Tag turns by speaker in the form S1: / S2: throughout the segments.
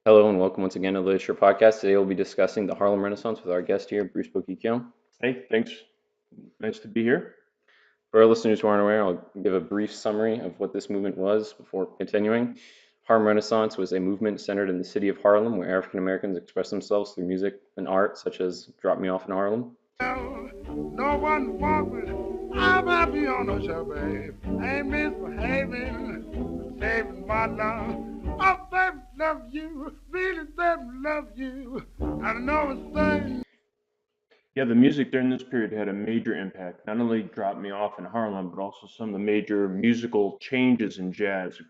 S1: Hello and welcome once again to the Literature Podcast. Today we'll be discussing the Harlem Renaissance with our guest here, Bruce Bokikyo.
S2: Hey, thanks. Nice to be here.
S1: For our listeners who aren't aware, I'll give a brief summary of what this movement was before continuing. Harlem Renaissance was a movement centered in the city of Harlem where African Americans expressed themselves through music and art, such as Drop Me Off in Harlem.
S3: No one walk with I might be on no show, babe. I ain't misbehaving, saving my love. Oh, baby, love you, really, baby, love you. I know it's thing.
S2: Yeah, the music during this period had a major impact. Not only dropped me off in Harlem, but also some of the major musical changes in jazz,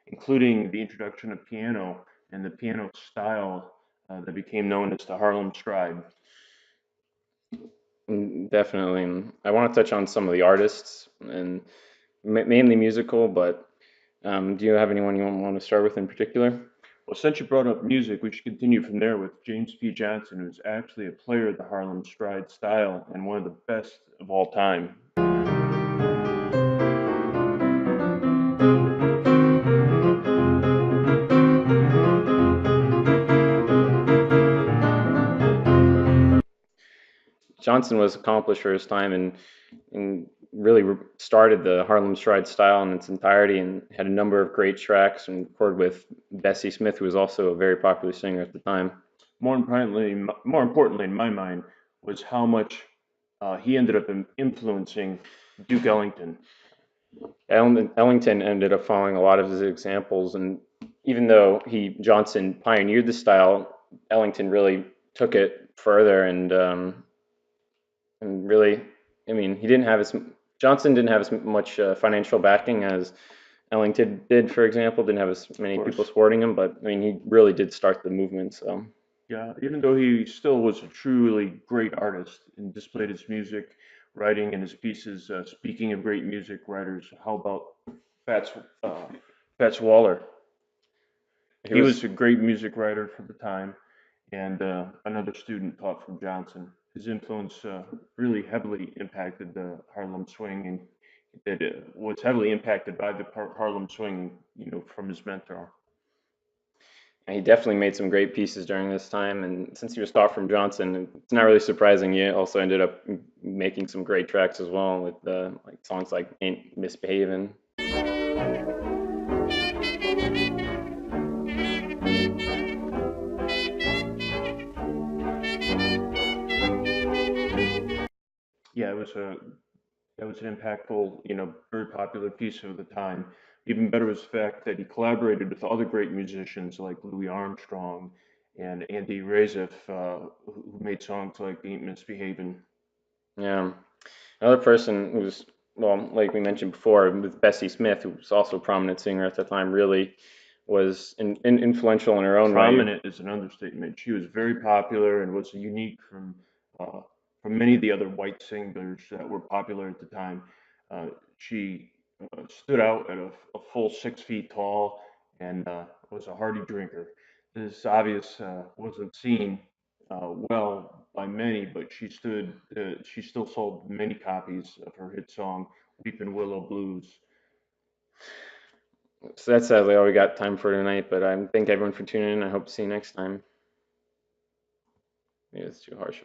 S2: including the introduction of piano and the piano style that became known as the Harlem Stride.
S1: Definitely. I want to touch on some of the artists and mainly musical, but do you have anyone you want to start with in particular?
S2: Well, since you brought up music, we should continue from there with James P. Johnson, who's actually a player of the Harlem Stride style and one of the best of all time.
S1: Johnson was accomplished for his time and really started the Harlem Stride style in its entirety and had a number of great tracks and recorded with Bessie Smith, who was also a very popular singer at the time.
S2: More importantly, in my mind, was how much he ended up influencing Duke Ellington.
S1: Ellington ended up following a lot of his examples, and even though Johnson pioneered the style, Ellington really took it further and really, I mean, he didn't have as Johnson didn't have as much financial backing as Ellington did, for example. Didn't have as many
S2: Of
S1: people
S2: course,
S1: supporting him, but I mean, he really did start the movement. So
S2: yeah, even though he still was a truly great artist and displayed his music, writing in his pieces. Speaking of great music writers, how about Fats uh, Fats Waller?
S1: he
S2: He
S1: was
S2: was a great music writer for the time, and another student taught from Johnson. His influence really heavily impacted the Harlem Swing, and it was heavily impacted by the Harlem Swing, from his mentor.
S1: he definitely made some great pieces during this time. And since he was taught from Johnson, it's not really surprising he also ended up making some great tracks as well with like songs like "Ain't Misbehavin'."
S2: Yeah, that was an impactful, very popular piece of the time. Even better was the fact that he collaborated with other great musicians like Louis Armstrong and Andy Razif, who made songs like "Ain't Misbehavin'."
S1: Yeah. Another person who's, well, like we mentioned before, with Bessie Smith, who was also a prominent singer at the time, really was influential in her own right.
S2: Prominent is an understatement. She was very popular and was unique uh, from many of the other white singers that were popular at the time. She stood out at a full 6 feet tall and was a hearty drinker. This obvious wasn't seen well by many, but she still sold many copies of her hit song "Weepin' Willow Blues."
S1: So that's sadly all we got time for tonight, but I thank everyone for tuning in. I hope to see you next time. Maybe it's too harsh.